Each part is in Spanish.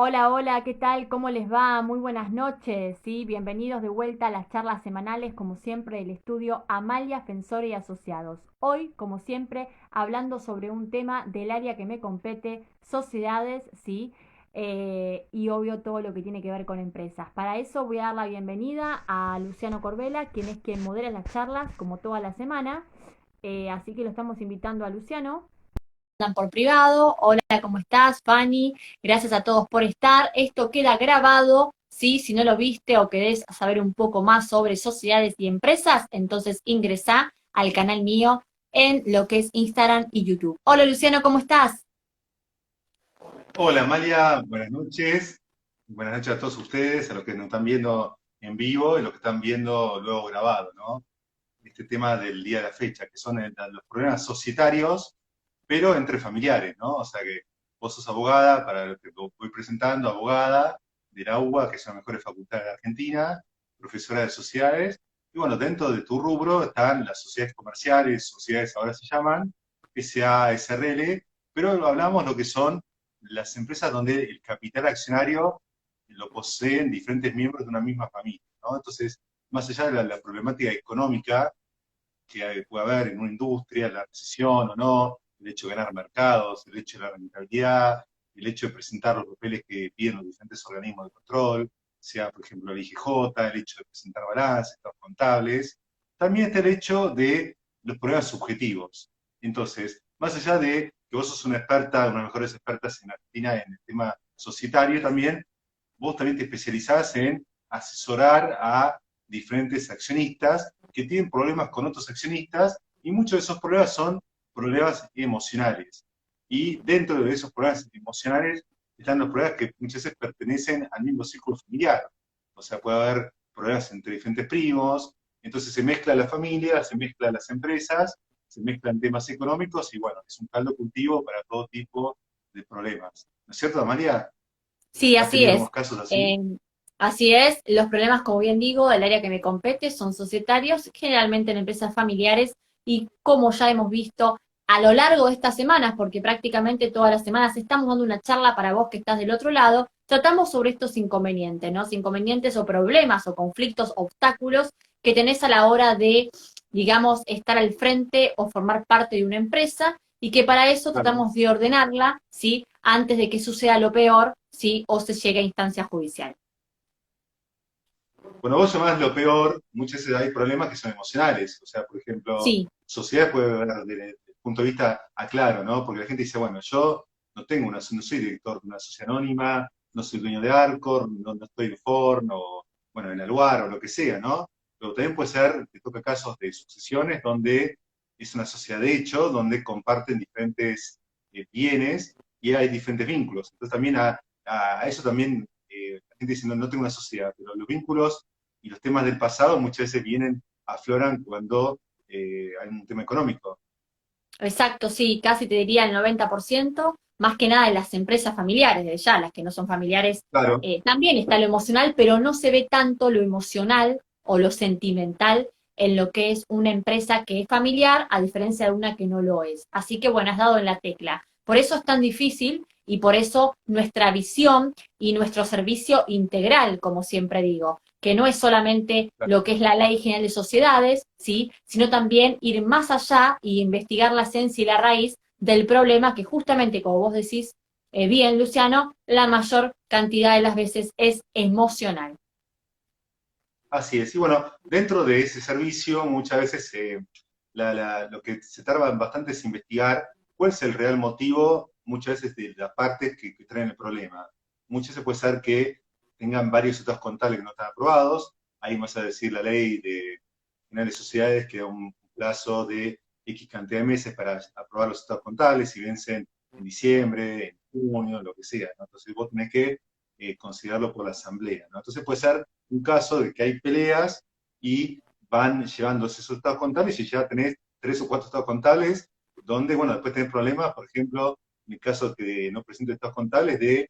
Hola, hola, ¿qué tal? ¿Cómo les va? Muy buenas noches, ¿sí? Bienvenidos de vuelta a las charlas semanales, como siempre, del estudio Amalia Fensore y Asociados. Hoy, como siempre, hablando sobre un tema del área que me compete, sociedades, ¿sí? Y obvio todo lo que tiene que ver con empresas. Para eso voy a dar la bienvenida a Luciano Corbella, quien es quien modera las charlas, como toda la semana. Así que lo estamos invitando a Luciano por privado. Hola, ¿cómo estás, Fanny? Gracias a todos por estar. Esto queda grabado, ¿sí? Si no lo viste o querés saber un poco más sobre sociedades y empresas, entonces ingresa al canal mío en lo que es Instagram y YouTube. Hola, Luciano, ¿cómo estás? Hola Amalia, buenas noches. Buenas noches a todos ustedes, a los que nos están viendo en vivo y los que están viendo luego grabado, ¿no? Este tema del día de la fecha, que son los problemas societarios, pero entre familiares, ¿no? O sea que vos sos abogada, para lo que voy presentando, abogada de la UBA, que es una de las mejores facultades de Argentina, profesora de sociedades, y bueno, dentro de tu rubro están las sociedades comerciales, sociedades ahora se llaman, SA, SRL, pero hablamos lo que son las empresas donde el capital accionario lo poseen diferentes miembros de una misma familia, ¿no? Entonces, más allá de la problemática económica que puede haber en una industria, la recesión o no, el hecho de ganar mercados, el hecho de la rentabilidad, el hecho de presentar los papeles que piden los diferentes organismos de control, sea por ejemplo el IGJ, el hecho de presentar balances, estados contables, también está el hecho de los problemas subjetivos. Entonces, más allá de que vos sos una experta, una de las mejores expertas en Argentina en el tema societario también, vos también te especializás en asesorar a diferentes accionistas que tienen problemas con otros accionistas y muchos de esos problemas son problemas emocionales. Y dentro de esos problemas emocionales están los problemas que muchas veces pertenecen al mismo círculo familiar. O sea, puede haber problemas entre diferentes primos, entonces se mezcla la familia, se mezclan las empresas, se mezclan temas económicos y bueno, es un caldo cultivo para todo tipo de problemas. ¿No es cierto, María? Sí, ¿Has así tenido es. algunos casos así? Eh, Así es. Los problemas, como bien digo, del área que me compete son societarios, generalmente en empresas familiares y como ya hemos visto a lo largo de estas semanas, porque prácticamente todas las semanas estamos dando una charla para vos que estás del otro lado, tratamos sobre estos inconvenientes, ¿no? Inconvenientes o problemas o conflictos, obstáculos que tenés a la hora de, digamos, estar al frente o formar parte de una empresa y que para eso Claro. tratamos de ordenarla, ¿sí? Antes de que suceda lo peor, ¿sí? O se llegue a instancia judicial. Bueno, vos llamás lo peor, muchas veces hay problemas que son emocionales. O sea, por ejemplo, Sí, sociedad puede ver desde el punto de vista aclaro, ¿no? Porque la gente dice, bueno, yo no tengo una, no soy director de una sociedad anónima, no soy dueño de Arcor, no estoy en Forn, o bueno, en Aluar, o lo que sea, ¿no? Pero también puede ser, te toca casos de sucesiones donde es una sociedad de hecho, donde comparten diferentes bienes y hay diferentes vínculos. Entonces también a eso también la gente dice, no tengo una sociedad, pero los vínculos y los temas del pasado muchas veces vienen, afloran cuando hay un tema económico. exacto, sí, casi te diría el 90%, más que nada en las empresas familiares, de ya, las que no son familiares, Claro, también está lo emocional, pero no se ve tanto lo emocional o lo sentimental en lo que es una empresa que es familiar, a diferencia de una que no lo es. Así que bueno, has dado en la tecla. Por eso es tan difícil y por eso nuestra visión y nuestro servicio integral, como siempre digo, que no es solamente claro. lo que es la Ley General de Sociedades, ¿sí? Sino también ir más allá y investigar la esencia y la raíz del problema que justamente, como vos decís bien, Luciano, la mayor cantidad de las veces es emocional. Así es. Y bueno, dentro de ese servicio muchas veces lo que se tarda bastante es investigar cuál es el real motivo, muchas veces de las partes que traen el problema. Muchas veces puede ser que tengan varios estados contables que no están aprobados. Ahí vas a decir la ley de general de sociedades que da un plazo de X cantidad de meses para aprobar los estados contables y vencen en diciembre, en junio, lo que sea, ¿no? Entonces vos tenés que considerarlo por la asamblea, ¿no? Entonces puede ser un caso de que hay peleas y van llevándose esos estados contables y ya tenés tres o cuatro estados contables donde, bueno, después tenés problemas, por ejemplo, en el caso que no presentes estados contables de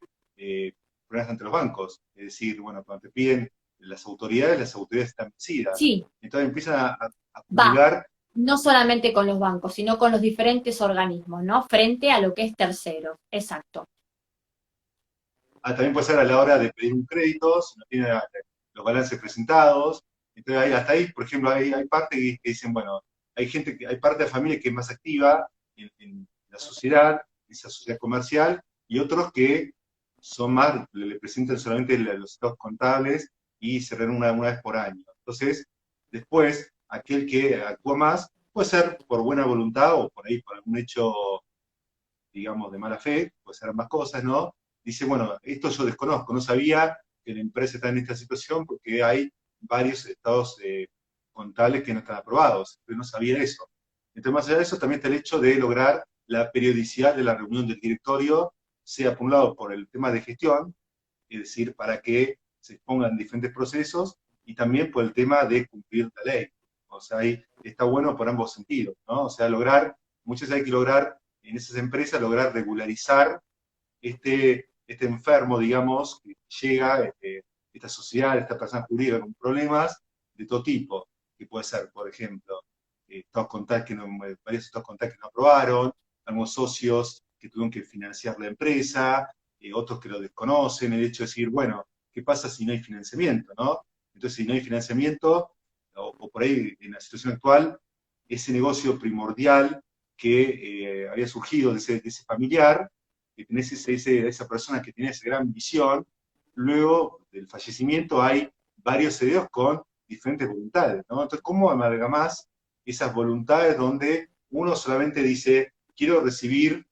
problemas ante los bancos. Es decir, bueno, cuando te piden las autoridades están vencidas. Sí, Entonces empiezan a va, acumular. no solamente con los bancos, sino con los diferentes organismos, ¿no? Frente a lo que es tercero. Exacto. también puede ser a la hora de pedir un crédito, si no tiene los balances presentados. Entonces, hasta ahí, por ejemplo, hay parte que dicen, bueno, hay parte de la familia que es más activa en la sociedad, esa sociedad comercial, y otros que son más, le presentan solamente los estados contables y se reúnen una vez por año. Entonces, después, aquel que actúa más puede ser por buena voluntad o por ahí por algún hecho, digamos, de mala fe, puede ser ambas cosas, ¿no? Dice, bueno, esto yo desconozco, no sabía que la empresa está en esta situación porque hay varios estados contables que no están aprobados, pero no sabía eso. Entonces, más allá de eso, también está el hecho de lograr la periodicidad de la reunión del directorio, sea por un lado por el tema de gestión, es decir, para que se expongan diferentes procesos, y también por el tema de cumplir la ley. O sea, ahí está bueno por ambos sentidos, ¿no? O sea, muchas veces hay que lograr, en esas empresas, lograr regularizar este enfermo, digamos, que llega, esta sociedad, esta persona jurídica con problemas de todo tipo, que puede ser, por ejemplo, varios estados contables que no aprobaron, algunos socios que tuvieron que financiar la empresa, otros que lo desconocen, el hecho de decir, bueno, ¿qué pasa si no hay financiamiento, no? Entonces, si no hay financiamiento, o por ahí, en la situación actual, ese negocio primordial que había surgido de ese familiar, que tenés esa persona que tiene esa gran visión, luego del fallecimiento hay varios herederos con diferentes voluntades, ¿no? Entonces, ¿cómo amalgamás esas voluntades donde uno solamente dice, quiero recibir,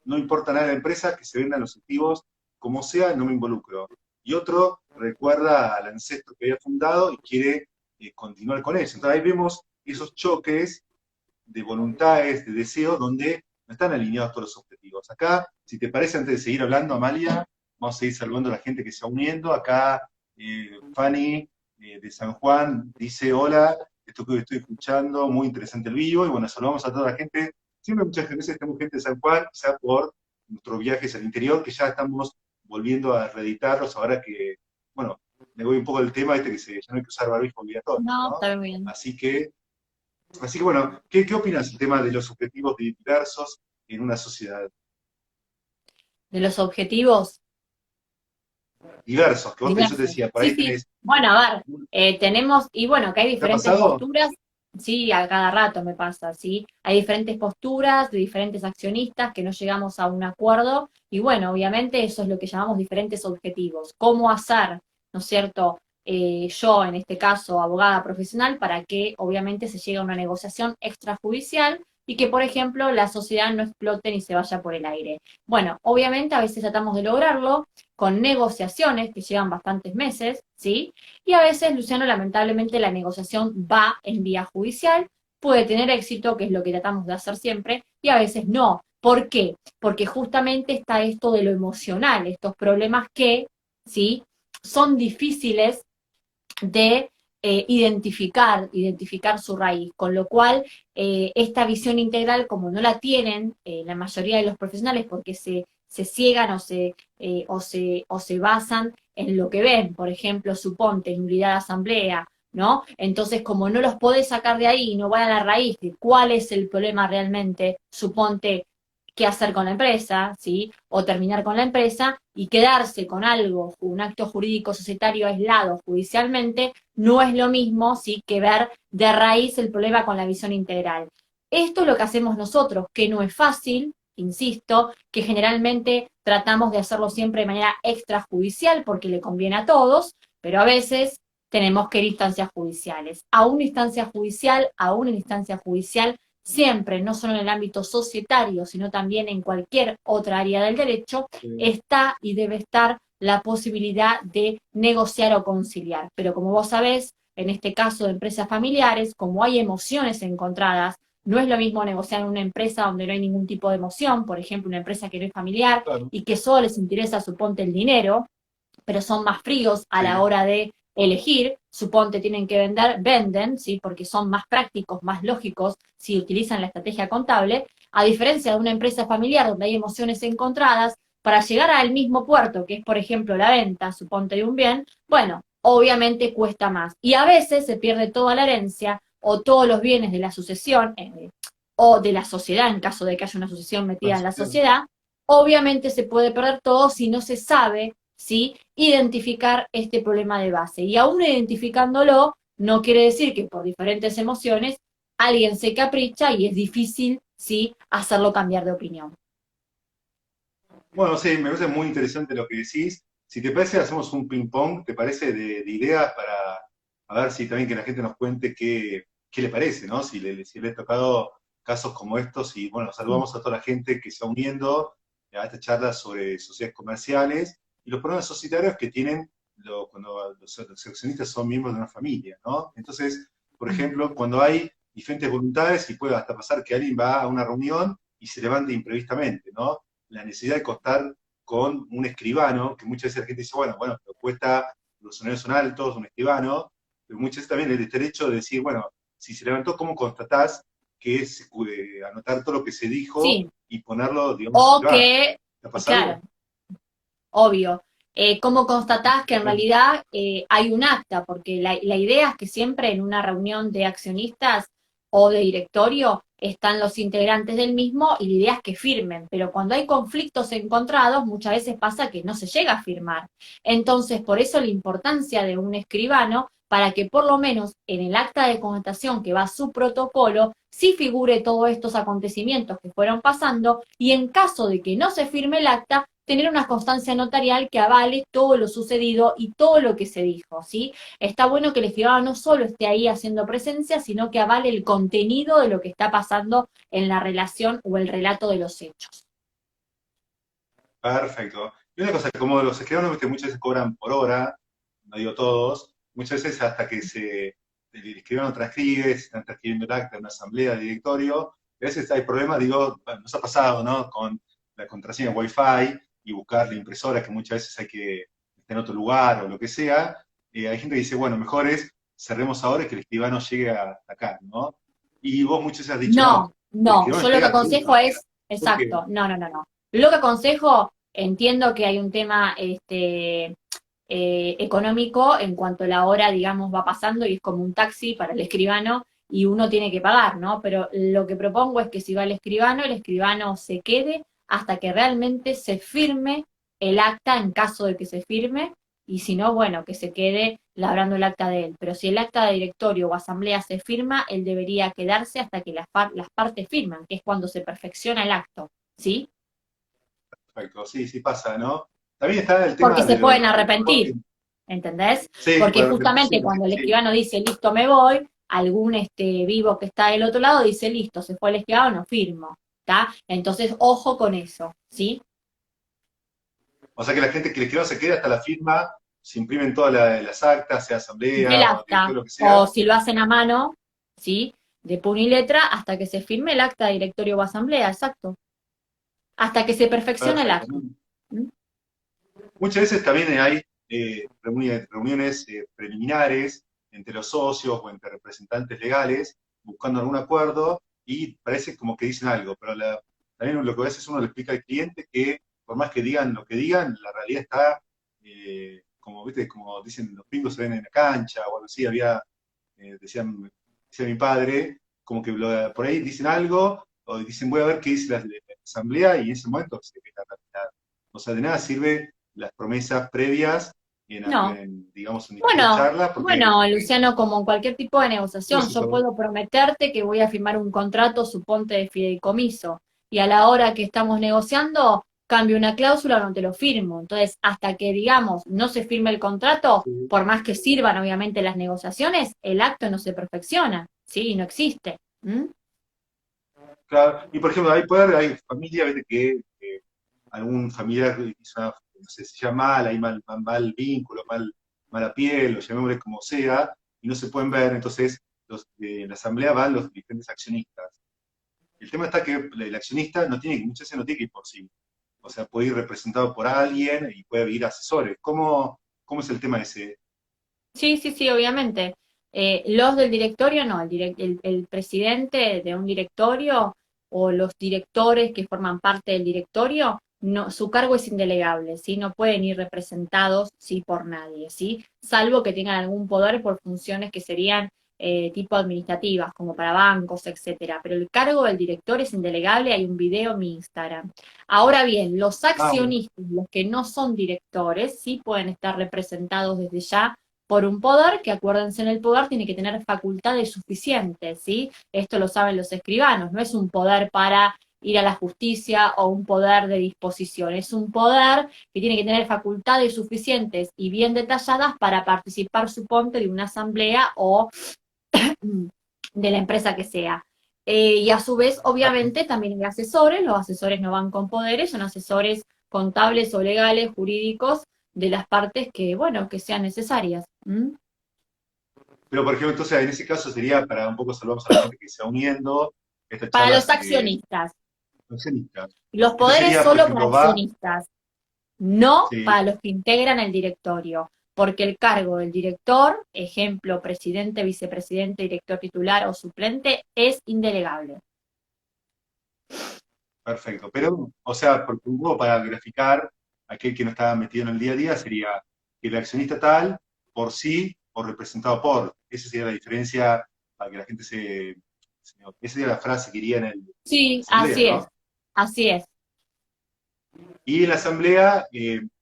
no importa nada de la empresa, que se vendan los activos, como sea, no me involucro? Y otro recuerda al ancestro que había fundado y quiere continuar con eso. Entonces ahí vemos esos choques de voluntades, de deseos, donde no están alineados todos los objetivos. Acá, si te parece, antes de seguir hablando, Amalia, vamos a seguir saludando a la gente que se va uniendo. Acá, Fanny, de San Juan, dice, hola, esto que estoy escuchando, muy interesante el vivo, y bueno, saludamos a toda la gente. Siempre muchas veces tenemos gente de San Juan, quizá por nuestros viajes al interior, que ya estamos volviendo a reeditarlos, ahora que, bueno, me voy un poco del tema, este que ya no hay que usar barbijo obligatorio, No, ¿no? está bien. Así que bueno, ¿qué opinas del tema de los objetivos diversos en una sociedad? De los objetivos Diversos, que vos yo te diversos. decía, por Sí, ahí sí. tenés, Bueno, a ver, tenemos, y bueno, que hay ¿te ha diferentes pasado? posturas, sí, a cada rato me pasa, sí. Hay diferentes posturas de diferentes accionistas que no llegamos a un acuerdo, y bueno, obviamente eso es lo que llamamos diferentes objetivos. ¿Cómo hacer, no es cierto? Yo, en este caso, abogada profesional, para que obviamente se llegue a una negociación extrajudicial y que, por ejemplo, la sociedad no explote ni se vaya por el aire. Bueno, obviamente a veces tratamos de lograrlo con negociaciones que llevan bastantes meses, ¿sí? Y a veces, Luciano, lamentablemente la negociación va en vía judicial, puede tener éxito, que es lo que tratamos de hacer siempre, y a veces no. ¿Por qué? Porque justamente está esto de lo emocional, estos problemas que, ¿sí? Son difíciles de identificar su raíz, con lo cual esta visión integral, como no la tienen la mayoría de los profesionales porque se ciegan o se basan en lo que ven, por ejemplo, suponte, nulidad de asamblea, ¿no? Entonces, como no los podés sacar de ahí y no van a la raíz de cuál es el problema realmente, suponte qué hacer con la empresa, ¿sí? O terminar con la empresa y quedarse con algo, un acto jurídico societario aislado judicialmente, no es lo mismo, ¿sí? Que ver de raíz el problema con la visión integral. Esto es lo que hacemos nosotros, que no es fácil, insisto, que generalmente tratamos de hacerlo siempre de manera extrajudicial porque le conviene a todos, pero a veces tenemos que ir a instancias judiciales. Aún en instancia judicial, siempre, no solo en el ámbito societario, sino también en cualquier otra área del derecho, está y debe estar la posibilidad de negociar o conciliar. Pero como vos sabés, en este caso de empresas familiares, como hay emociones encontradas, no es lo mismo negociar en una empresa donde no hay ningún tipo de emoción, por ejemplo, una empresa que no es familiar Claro, y que solo les interesa, suponte, el dinero, pero son más fríos a la sí, hora de elegir, suponte tienen que vender, venden, ¿sí? Porque son más prácticos, más lógicos si utilizan la estrategia contable, a diferencia de una empresa familiar donde hay emociones encontradas, para llegar al mismo puerto, que es por ejemplo la venta, suponte de un bien, bueno, obviamente cuesta más. Y a veces se pierde toda la herencia o todos los bienes de la sucesión o de la sociedad, en caso de que haya una sucesión metida en la asociación, sociedad, obviamente se puede perder todo si no se sabe, ¿sí?, identificar este problema de base. Y aún identificándolo, no quiere decir que por diferentes emociones alguien se capricha y es difícil, ¿sí?, hacerlo cambiar de opinión. Bueno, sí, me parece muy interesante lo que decís. Si te parece, hacemos un ping-pong, ¿te parece? De ideas para a ver si también que la gente nos cuente qué le parece, ¿no? Si le ha tocado casos como estos y bueno, saludamos a toda la gente que se va uniendo a esta charla sobre sociedades comerciales y los problemas societarios que tienen cuando los accionistas son miembros de una familia, ¿no? Entonces, por ejemplo, cuando hay diferentes voluntades y puede hasta pasar que alguien va a una reunión y se levante imprevistamente, ¿no? La necesidad de contar con un escribano, que muchas veces la gente dice, bueno, pero cuesta, los salarios son altos, un escribano, pero muchas veces también el derecho de decir, bueno, si se levantó, ¿cómo constatás que es anotar todo lo que se dijo Sí, y ponerlo, digamos, o sobre va? que, ¿Te ha pasado? claro, obvio. ¿Cómo constatás que en Bueno, realidad hay un acta? Porque la idea es que siempre en una reunión de accionistas o de directorio están los integrantes del mismo y la idea es que firmen, pero cuando hay conflictos encontrados muchas veces pasa que no se llega a firmar. Entonces, por eso la importancia de un escribano para que por lo menos en el acta de constatación que va a su protocolo sí figure todos estos acontecimientos que fueron pasando y en caso de que no se firme el acta, tener una constancia notarial que avale todo lo sucedido y todo lo que se dijo, ¿sí? Está bueno que el escribano no solo esté ahí haciendo presencia, sino que avale el contenido de lo que está pasando en la relación o el relato de los hechos. perfecto. Y una cosa, como los escribanos, viste, muchas veces cobran por hora, no digo todos, muchas veces hasta que el escribano transcribe, se están transcribiendo el acta en una asamblea de directorio, y a veces hay problemas, digo, bueno, nos ha pasado, ¿no? Con la contraseña Wi-Fi y buscar la impresora, que muchas veces hay que estar en otro lugar o lo que sea. Hay gente que dice, bueno, mejor es cerremos ahora y que el escribano llegue hasta acá, ¿no? Y vos muchas veces has dicho, no, No, que el no, escribano yo lo esté que a tu aconsejo disposición. es, Porque, exacto, no, no, no, no. Lo que aconsejo, entiendo que hay un tema económico en cuanto la hora, digamos, va pasando y es como un taxi para el escribano y uno tiene que pagar, ¿no? Pero lo que propongo es que si va el escribano se quede hasta que realmente se firme el acta en caso de que se firme y si no, bueno, que se quede labrando el acta de él. Pero si el acta de directorio o asamblea se firma, él debería quedarse hasta que las partes firman, que es cuando se perfecciona el acto, ¿sí? perfecto, sí, sí pasa, ¿no? También está el Porque tema se de pueden los arrepentir. reportes. ¿Entendés? Sí, Porque por justamente repetición, cuando el sí. escribano dice listo me voy, algún vivo que está del otro lado dice listo, se fue el escribano, no firmo. ¿Está? Entonces, ojo con eso, ¿sí? O sea que la gente que el escribano se quede hasta la firma, se imprimen todas las actas, sea Del asamblea o acta, directorio, lo que o sea. si lo hacen a mano, ¿sí? De puño y letra hasta que se firme el acta de directorio o asamblea, exacto. Hasta que se perfeccione el Perfecto. acto. ¿Mm? Muchas veces también hay reuniones preliminares entre los socios o entre representantes legales buscando algún acuerdo y parece como que dicen algo, pero también lo que a veces uno le explica al cliente que por más que digan lo que digan, la realidad está, como, ¿viste? Como dicen, los pingos se ven en la cancha o algo así, decía mi padre, como que por ahí dicen algo o dicen voy a ver qué dice la asamblea y en ese momento se ve la realidad. O sea, de nada sirve las promesas previas No. digamos, en diferentes Bueno, charlas, porque bueno, Luciano, como en cualquier tipo de negociación, yo propósito, puedo prometerte que voy a firmar un contrato, suponte, de fideicomiso, y a la hora que estamos negociando, cambio una cláusula, no te lo firmo. Entonces, hasta que, digamos, no se firme el contrato, sí, por más que sirvan, obviamente, las negociaciones, el acto no se perfecciona, ¿sí? No existe. ¿Mm? claro. Y por ejemplo, hay familias ¿viste? Que algún familiar hizo no sé, se llama mal, hay mal vínculo, mala piel, o llamémosle como sea, y no se pueden ver, entonces en la asamblea van los diferentes accionistas. El tema está que el accionista muchas veces no tiene que ir por sí. O sea, puede ir representado por alguien y puede ir asesores. ¿Cómo es el tema ese? Sí, sí, sí, obviamente. Los del directorio no, el presidente de un directorio o los directores que forman parte del directorio, no, su cargo es indelegable, ¿sí? No pueden ir representados, sí, por nadie, ¿sí? Salvo que tengan algún poder por funciones que serían tipo administrativas, como para bancos, etcétera. Pero el cargo del director es indelegable, hay un video en mi Instagram. Ahora bien, los Ah, bueno. accionistas, los que no son directores, sí pueden estar representados desde ya por un poder, que acuérdense en el poder tiene que tener facultades suficientes, ¿sí? Esto lo saben los escribanos, no es un poder para ir a la justicia o un poder de disposición, es un poder que tiene que tener facultades suficientes y bien detalladas para participar, suponte, de una asamblea o de la empresa que sea. Y a su vez, obviamente, también hay asesores, los asesores no van con poderes, son asesores contables o legales, jurídicos, de las partes que, bueno, que sean necesarias. ¿Mm? Pero, por ejemplo, entonces en ese caso sería para un poco saludamos a la gente que se va uniendo, estas Para los charlas accionistas. accionistas. Los Entonces poderes sería, por solo para ejemplo, va, accionistas, no sí, para los que integran el directorio, porque el cargo del director, ejemplo, presidente, vicepresidente, director titular o suplente, es indelegable. perfecto. Pero, o sea, porque un poco para graficar, aquel que no está metido en el día a día sería que el accionista tal, por sí o representado por. Esa sería la diferencia para que la gente esa sería la frase que iría en la Sí, asamblea, así es, ¿no? así es. Y en la asamblea,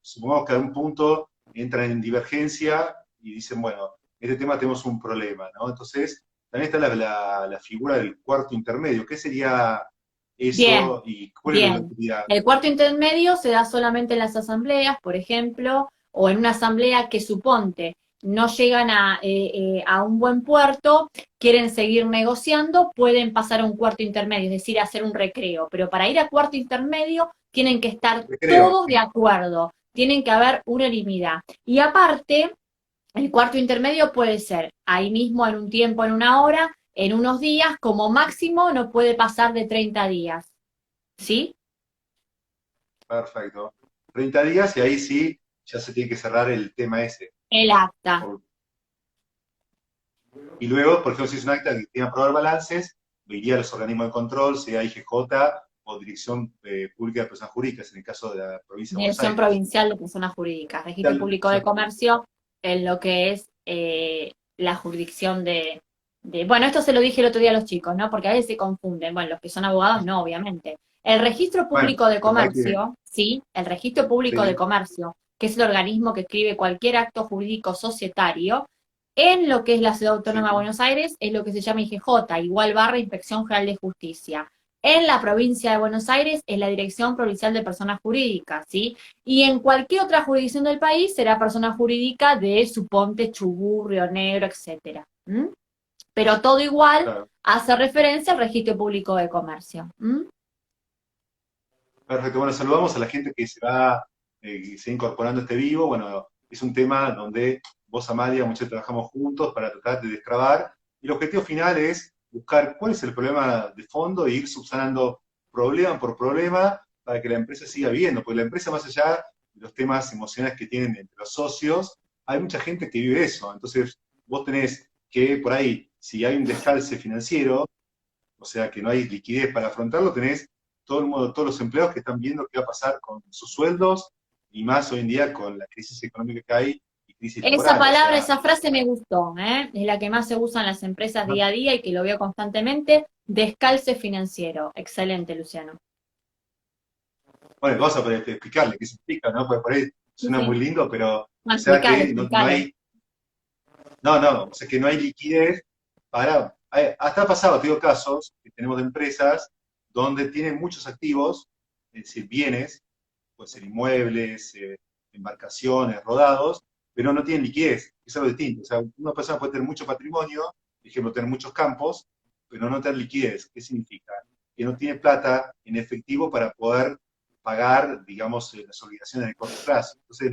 supongamos que a un punto entran en divergencia y dicen, bueno, este tema tenemos un problema, ¿no? Entonces, también está la figura del cuarto intermedio. ¿Qué sería Bien, eso y cuál es la bien. utilidad? El cuarto intermedio se da solamente en las asambleas, por ejemplo, o en una asamblea que suponte no llegan a un buen puerto, quieren seguir negociando, pueden pasar a un cuarto intermedio, es decir, hacer un recreo. Pero para ir a cuarto intermedio tienen que estar Creo, todos de acuerdo, tienen que haber unanimidad. Y aparte, el cuarto intermedio puede ser ahí mismo en un tiempo, en una hora, en unos días, como máximo no puede pasar de 30 días. ¿Sí? perfecto. 30 días y ahí sí ya se tiene que cerrar el tema ese. El acta. Por- Y luego, por ejemplo, si es un acta que tiene que aprobar balances, lo iría a los organismos de control, sea IGJ o Dirección Pública de Personas Jurídicas, en el caso de la provincia de Buenos Dirección Aires. Provincial de Personas Jurídicas. Registro Tal- Público de Comercio en lo que es la jurisdicción bueno, esto se lo dije el otro día a los chicos, ¿no? Porque a veces se confunden. Bueno, los que son abogados, no, obviamente. El Registro Bueno, Público de pero hay que, Comercio, ¿sí? El Registro Público de sí, Comercio, que es el organismo que escribe cualquier acto jurídico societario, en lo que es la Ciudad sí. Autónoma de Buenos Aires, es lo que se llama IGJ, igual barra Inspección General de Justicia. En la provincia de Buenos Aires es la Dirección Provincial de Personas Jurídicas, ¿sí? Y en cualquier otra jurisdicción del país será persona jurídica de, suponte, Chubut, Río Negro, etcétera. ¿Mm? Pero todo igual Claro. hace referencia al registro público de comercio. ¿Mm? Perfecto. Bueno, saludamos a la gente que se va incorporando a este vivo. Bueno, es un tema donde vos, Amalia, muchos trabajamos juntos para tratar de destrabar. Y el objetivo final es buscar cuál es el problema de fondo e ir subsanando problema por problema para que la empresa siga viviendo. Porque la empresa, más allá de los temas emocionales que tienen entre los socios, hay mucha gente que vive eso. Entonces, vos tenés que, por ahí, si hay un descalce financiero, o sea que no hay liquidez para afrontarlo, tenés todo el mundo, todos los empleados que están viendo qué va a pasar con sus sueldos, y más hoy en día con la crisis económica que hay y crisis Esa laboral. O palabra, sea, esa frase me gustó, ¿eh? Es la que más se usa en las empresas no- día a día y que lo veo constantemente. Descalce financiero. Excelente, Luciano. bueno, vamos a poder explicarle qué significa, ¿no? Porque por ahí Sí, suena muy sí. lindo, pero, o No, sea explicale, que no explicale. hay, o sea que no hay liquidez hasta ha pasado, te digo, casos que tenemos de empresas donde tienen muchos activos, es decir, bienes, puede ser inmuebles, embarcaciones, rodados, pero no tienen liquidez, es algo distinto. O sea, una persona puede tener mucho patrimonio, por ejemplo, tener muchos campos, pero no tener liquidez. ¿Qué significa? Que no tiene plata en efectivo para poder pagar, digamos, las obligaciones de corto plazo. Entonces,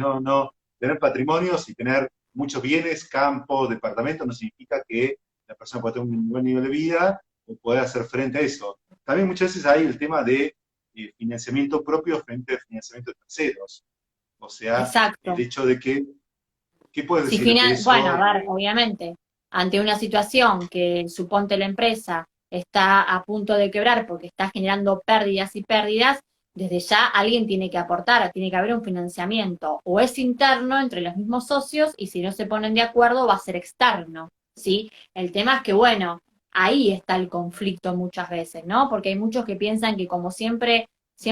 tener patrimonios y tener muchos bienes, campos, departamentos, no significa que la persona pueda tener un buen nivel de vida o pueda hacer frente a eso. También muchas veces hay el tema de financiamiento propio frente al financiamiento de terceros. O sea, el Exacto. hecho de que, ¿qué puedes Si decir de bueno, eso? a ver, obviamente, ante una situación que suponte la empresa está a punto de quebrar porque está generando pérdidas y pérdidas, desde ya alguien tiene que aportar, tiene que haber un financiamiento, o es interno entre los mismos socios y si no se ponen de acuerdo va a ser externo, ¿sí? El tema es que, bueno, ahí está el conflicto muchas veces, ¿no? Porque hay muchos que piensan que como siempre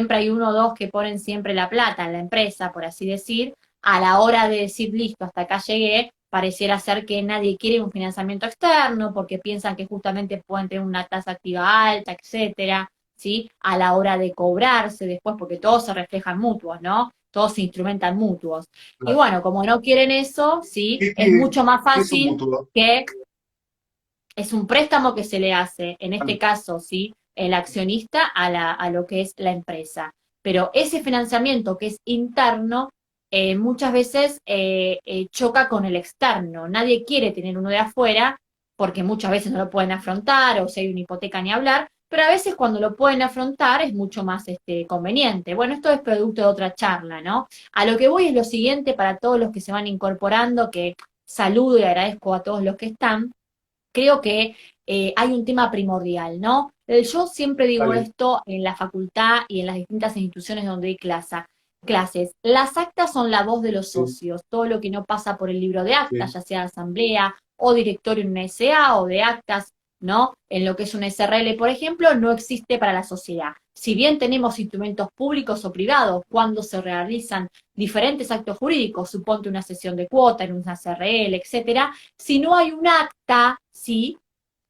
hay uno o dos que ponen siempre la plata en la empresa, por así decir, a la hora de decir, listo, hasta acá llegué, pareciera ser que nadie quiere un financiamiento externo porque piensan que justamente pueden tener una tasa activa alta, etcétera, ¿sí? A la hora de cobrarse después, porque todos se reflejan mutuos, ¿no? Todos se instrumentan mutuos. Y Claro. bueno, como no quieren eso, ¿sí? ¿Qué, Es qué- mucho más qué es un fácil mutuo? que es un préstamo que se le hace, en Ah, este caso, ¿sí? El accionista a lo que es la empresa. Pero ese financiamiento que es interno, muchas veces choca con el externo. Nadie quiere tener uno de afuera porque muchas veces no lo pueden afrontar o si hay una hipoteca ni hablar, pero a veces cuando lo pueden afrontar es mucho más conveniente. Bueno, esto es producto de otra charla, ¿no? A lo que voy es lo siguiente para todos los que se van incorporando, que saludo y agradezco a todos los que están. Creo que hay un tema primordial, ¿no? Yo siempre digo dale. esto en la facultad y en las distintas instituciones donde hay clases. Las actas son la voz de los Sí, socios, todo lo que no pasa por el libro de actas, sí, ya sea de asamblea o directorio en una SA o de actas, ¿no? En lo que es una SRL, por ejemplo, no existe para la sociedad. Si bien tenemos instrumentos públicos o privados cuando se realizan diferentes actos jurídicos, suponte una sesión de cuota en una SRL, etcétera, si no hay un acta, ¿sí?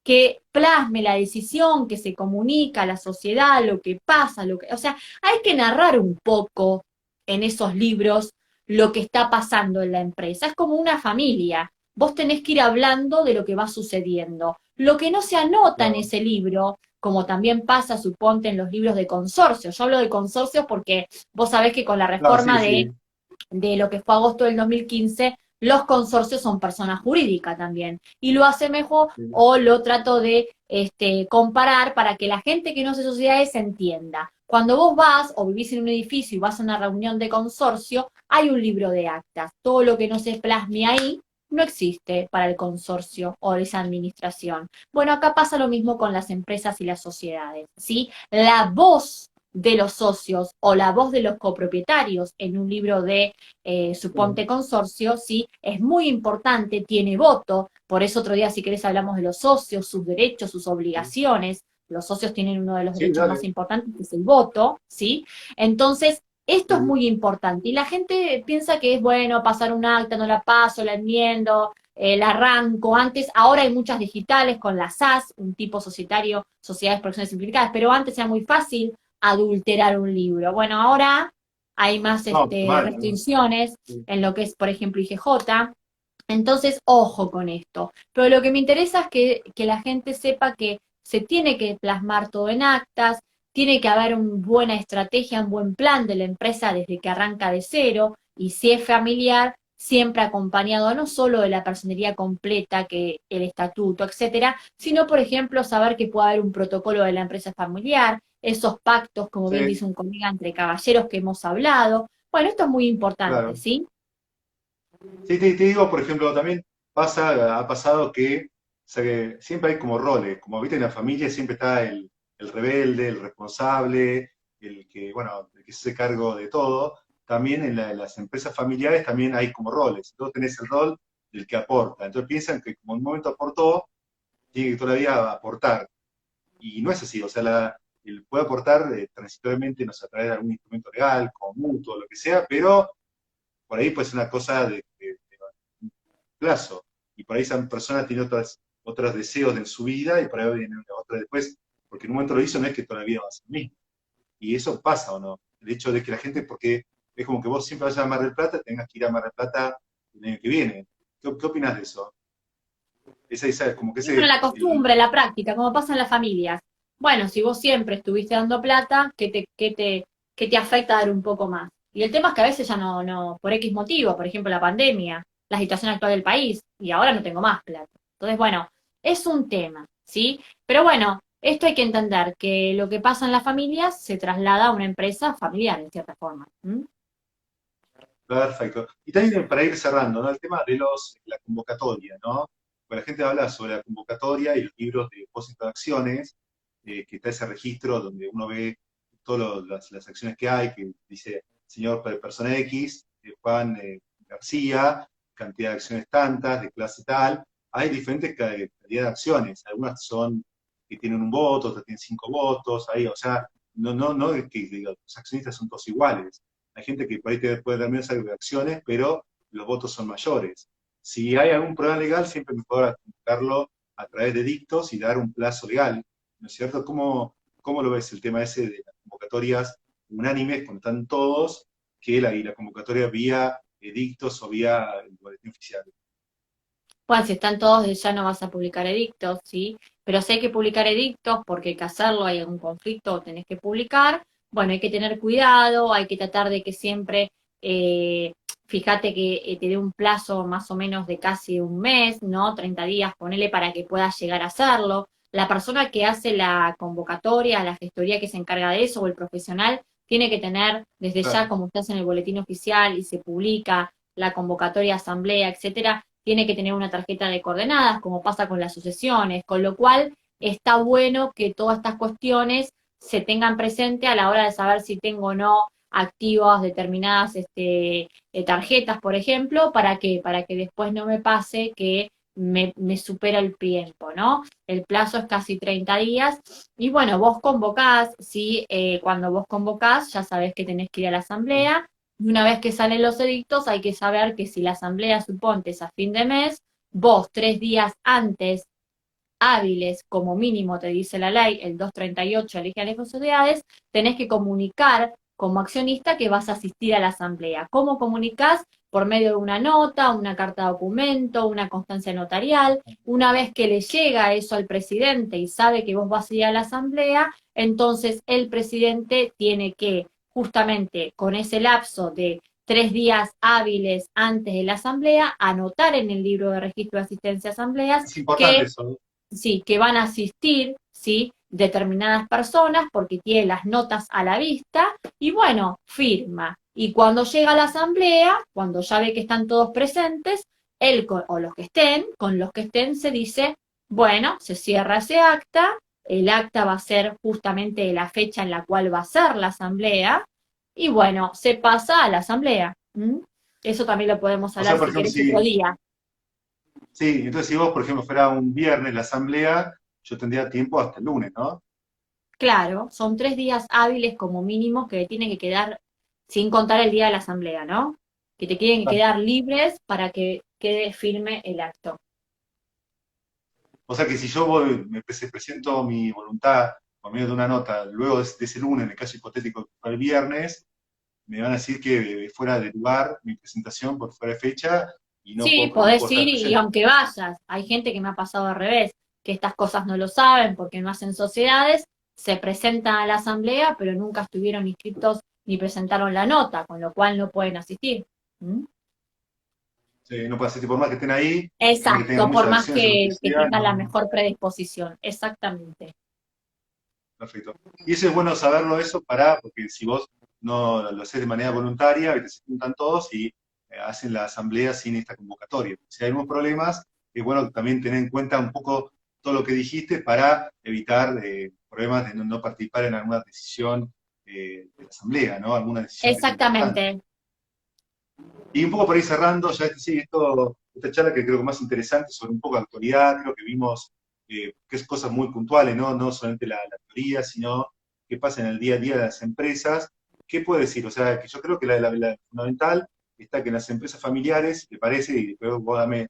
Que plasme la decisión, que se comunica a la sociedad, lo que pasa, o sea, hay que narrar un poco en esos libros lo que está pasando en la empresa. Es como una familia. Vos tenés que ir hablando de lo que va sucediendo. Lo que no se anota en claro. ese libro, como también pasa, suponte, en los libros de consorcio. Yo hablo de consorcios porque vos sabés que con la No, sí, reforma sí, de lo que fue agosto del 2015, los consorcios son personas jurídicas también. Y lo asemejo sí. o lo trato de comparar para que la gente que no hace sociedades entienda. Cuando vos vas o vivís en un edificio y vas a una reunión de consorcio, hay un libro de actas. Todo lo que no se plasme ahí no existe para el consorcio o esa administración. Bueno, acá pasa lo mismo con las empresas y las sociedades, ¿sí? La voz de los socios o la voz de los copropietarios en un libro de Claro. suponte consorcio, sí, es muy importante, tiene voto, por eso otro día si querés hablamos de los socios, sus derechos, sus Sí, obligaciones, los socios tienen uno de los sí, derechos más dale. importantes, que es el voto, ¿sí? Entonces, esto es Sí, muy importante y la gente piensa que es bueno pasar un acta, no la paso, la enmiendo, la arranco antes, ahora hay muchas digitales con la SAS, un tipo societario, sociedades por acciones simplificadas, pero antes era muy fácil adulterar un libro. Bueno, ahora hay más no, mal, ¿no? restricciones Sí, en lo que es, por ejemplo, IGJ. Entonces, ojo con esto. Pero lo que me interesa es que la gente sepa que se tiene que plasmar todo en actas, tiene que haber una buena estrategia, un buen plan de la empresa desde que arranca de cero, y si es familiar, siempre acompañado no solo de la personería completa, que el estatuto, etcétera, sino, por ejemplo, saber que puede haber un protocolo de la empresa familiar, esos pactos, como bien sí, dice un colega, entre caballeros que hemos hablado. Bueno, esto es muy importante, claro. ¿sí? Sí, te digo, por ejemplo, también ha pasado que, o sea, que siempre hay como roles, como viste en la familia siempre está el rebelde, el responsable, el que, bueno, el que se hace cargo de todo. También en las empresas familiares también hay como roles. Tú tenés el rol del que aporta. Entonces piensan que como en un momento aportó, tiene que todavía aportar. Y no es así, o sea, él puede aportar transitoriamente, no sé, a través de algún instrumento legal, como mutuo, lo que sea, pero por ahí puede ser una cosa de plazo. Y por ahí esa persona tiene otros deseos en su vida y por ahí viene otra después, porque en un momento lo hizo, no es que todavía va a ser lo mismo. Y eso pasa o no. El hecho de que la gente, porque es como que vos siempre vayas a Mar del Plata, tengas que ir a Mar del Plata el año que viene. ¿Qué opinas de eso? Como que Y bueno, ese, la costumbre, la práctica, como pasa en las familias. Bueno, si vos siempre estuviste dando plata, ¿qué te afecta dar un poco más? Y el tema es que a veces ya no, por X motivo, por ejemplo, la pandemia, la situación actual del país, y ahora no tengo más plata. Entonces, bueno, es un tema, ¿sí? Pero bueno, esto hay que entender, que lo que pasa en las familias se traslada a una empresa familiar, en cierta forma. ¿M? perfecto. Y también para ir cerrando, ¿no? El tema de la convocatoria, ¿no? Porque la gente habla sobre la convocatoria y los libros de depósito de acciones, que está ese registro donde uno ve todas las acciones que hay, que dice señor persona X, Juan García, cantidad de acciones tantas, de clase tal, hay diferentes calidad de acciones. Algunas son que tienen un voto, otras tienen 5 votos, ahí, o sea, no es que diga, los accionistas son todos iguales. Hay gente que por ahí puede tener menos acciones, pero los votos son mayores. Si hay algún problema legal, siempre es mejor buscarlo a través de dictos y dar un plazo legal, ¿no es cierto? ¿Cómo lo ves el tema ese de las convocatorias unánimes, cuando están todos, y la convocatoria vía edictos o vía el boletín oficial? Bueno, si están todos, ya no vas a publicar edictos, ¿sí? Pero si hay que publicar edictos porque hay que hacerlo, hay algún conflicto o tenés que publicar, bueno, hay que tener cuidado, hay que tratar de que siempre, eh, fíjate que te dé un plazo más o menos de casi un mes, ¿no? 30 días, ponele para que puedas llegar a hacerlo. La persona que hace la convocatoria, la gestoría que se encarga de eso o el profesional, tiene que tener desde ya, Claro. como estás en el boletín oficial y se publica la convocatoria, asamblea, etcétera, tiene que tener una tarjeta de coordenadas, como pasa con las sucesiones, con lo cual está bueno que todas estas cuestiones se tengan presente a la hora de saber si tengo o no activas determinadas tarjetas, por ejemplo, para que después no me pase que me supera el tiempo, ¿no? El plazo es casi 30 días y bueno, vos convocás, ¿sí? Cuando vos convocás ya sabés que tenés que ir a la asamblea y una vez que salen los edictos, hay que saber que si la asamblea, suponte, es a fin de mes, vos 3 días antes, hábiles, como mínimo te dice la ley, el 238 elige a las sociedades, tenés que comunicar como accionista que vas a asistir a la asamblea. ¿Cómo comunicás? Por medio de una nota, una carta de documento, una constancia notarial. Una vez que le llega eso al presidente y sabe que vos vas a ir a la asamblea, entonces el presidente tiene que justamente con ese lapso de 3 días hábiles antes de la asamblea, anotar en el libro de registro de asistencia a asambleas Es importante que eso. sí, que van a asistir, sí, determinadas personas porque tiene las notas a la vista y bueno, firma. Y cuando llega a la asamblea, cuando ya ve que están todos presentes, él o los que estén, con los que estén se dice, bueno, se cierra ese acta, el acta va a ser justamente la fecha en la cual va a ser la asamblea y bueno, se pasa a la asamblea. ¿Mm? Eso también lo podemos O sea, hablar por si ejemplo, querés otro si, día. sí, entonces si vos, por ejemplo, fuera un viernes la asamblea, yo tendría tiempo hasta el lunes, ¿no? Claro, son 3 días hábiles como mínimo que tienen que quedar, sin contar el día de la asamblea, ¿no? Que te tienen que Claro. quedar libres para que quede firme el acto. O sea que si yo voy, presento mi voluntad por medio de una nota, luego de ese lunes, en el caso hipotético que fue el viernes, me van a decir que fuera de lugar mi presentación por fuera de fecha y Sí, no podés puedo ir estar y presente. aunque vayas, hay gente que me ha pasado al revés, que estas cosas no lo saben porque no hacen sociedades, se presentan a la asamblea, pero nunca estuvieron inscritos ni presentaron la nota, con lo cual no pueden asistir. ¿Mm? Sí, no puedo asistir por más que estén ahí, por más que tengan Exacto, por muchas más acciones o lo que que sea, tengan la no. mejor predisposición, exactamente. Perfecto. Y eso es bueno saberlo eso porque si vos no lo haces de manera voluntaria, ¿viste? Se juntan todos y hacen la asamblea sin esta convocatoria. Si hay algunos problemas, es bueno también tener en cuenta un poco todo lo que dijiste para evitar problemas de no participar en alguna decisión de la asamblea, ¿no? Alguna decisión que sea importante. Exactamente. Y un poco por ahí cerrando, ya sí, esta charla que creo que más interesante sobre un poco de actualidad, creo que vimos que es cosas muy puntuales, ¿no? No solamente la teoría, sino qué pasa en el día a día de las empresas. ¿Qué puede decir? O sea, que yo creo que la fundamental está que en las empresas familiares, ¿te parece? Y después vos dame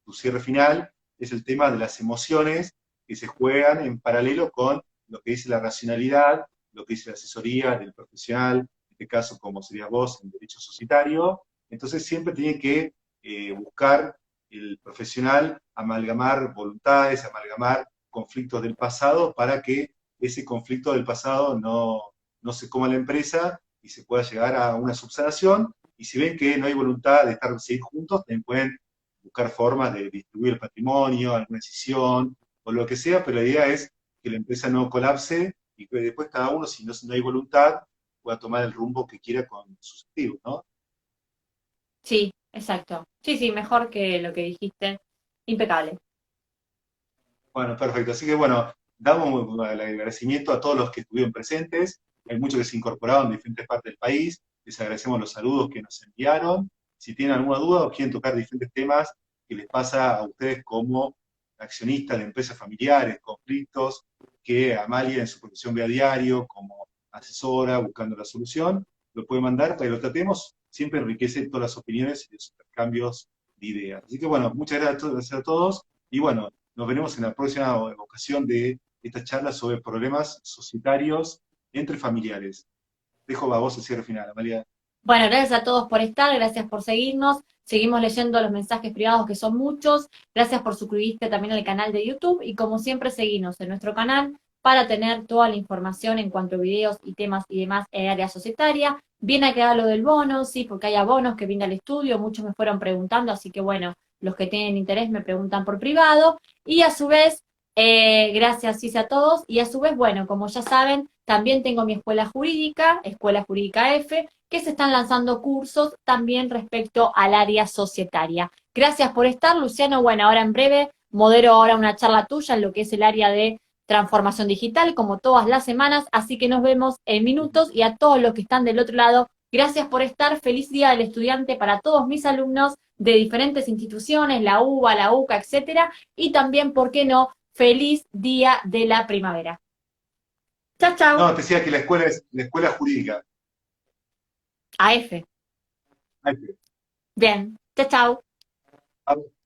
tu cierre final, es el tema de las emociones que se juegan en paralelo con lo que dice la racionalidad, lo que dice la asesoría del profesional, en este caso como serías vos en derecho societario. Entonces siempre tiene que buscar el profesional amalgamar voluntades, amalgamar conflictos del pasado para que ese conflicto del pasado no se coma la empresa y se pueda llegar a una subsanación. Y si ven que no hay voluntad de seguir juntos, también pueden buscar formas de distribuir el patrimonio, alguna decisión o lo que sea, pero la idea es que la empresa no colapse y que después cada uno, si no hay voluntad, pueda tomar el rumbo que quiera con sus activos, ¿no? Sí, exacto. Sí, sí, mejor que lo que dijiste. Impecable. Bueno, perfecto. Así que bueno, damos el agradecimiento a todos los que estuvieron presentes. Hay muchos que se incorporaron de diferentes partes del país. Les agradecemos los saludos que nos enviaron. Si tienen alguna duda o quieren tocar diferentes temas, que les pasa a ustedes como accionistas de empresas familiares, conflictos que Amalia en su profesión ve a diario, como asesora, buscando la solución, lo puede mandar para que lo tratemos, siempre enriquece todas las opiniones y los intercambios de ideas. Así que bueno, muchas gracias a todos, y bueno, nos veremos en la próxima ocasión de esta charla sobre problemas societarios entre familiares. Dejo a vos el cierre final, Amalia. Bueno, gracias a todos por estar, gracias por seguirnos. Seguimos leyendo los mensajes privados que son muchos. Gracias por suscribirte también al canal de YouTube y como siempre seguirnos en nuestro canal para tener toda la información en cuanto a videos y temas y demás en el área societaria. Viene a quedar lo del bono, sí, porque hay abonos que vienen al estudio, muchos me fueron preguntando, así que bueno, los que tienen interés me preguntan por privado. Y a su vez, gracias sí a todos. Y a su vez, bueno, como ya saben, también tengo mi Escuela Jurídica F, que se están lanzando cursos también respecto al área societaria. Gracias por estar, Luciano. Bueno, ahora en breve modero ahora una charla tuya en lo que es el área de transformación digital, como todas las semanas, así que nos vemos en minutos y a todos los que están del otro lado, gracias por estar. Feliz Día del Estudiante para todos mis alumnos de diferentes instituciones, la UBA, la UCA, etcétera, y también, ¿por qué no? Feliz Día de la Primavera. Chao, chao. No, te decía que la escuela es la escuela jurídica. AF. Ahí Bien. Chao, chao. te-